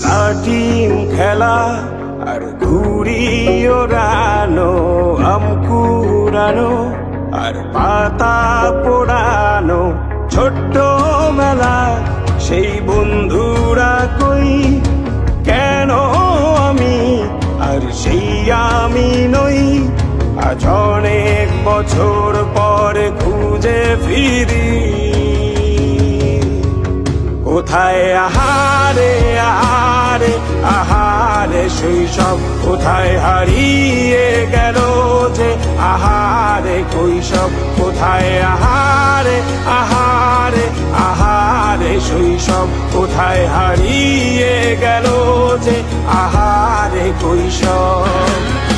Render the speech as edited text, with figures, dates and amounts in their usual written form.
লাঠিম খেলা আর ঘুড়ি ওড়ানো, আম কুড়ানো আর পাতা পোড়ানো, ছোট্ট মেলা সেই বন্ধুরা কই, কেন আমি আর সেই আমি নই। আজ অনেক বছর পরে খুঁজে ফিরি, কোথায় আহারে আহারে আহারে শৈশব, কোথায় হারিয়ে গেল যে আহারে কৈশব, কোথায় আহারে আহারে আহারে শৈশব, কোথায় হারিয়ে গেল যে আহারে কৈশব।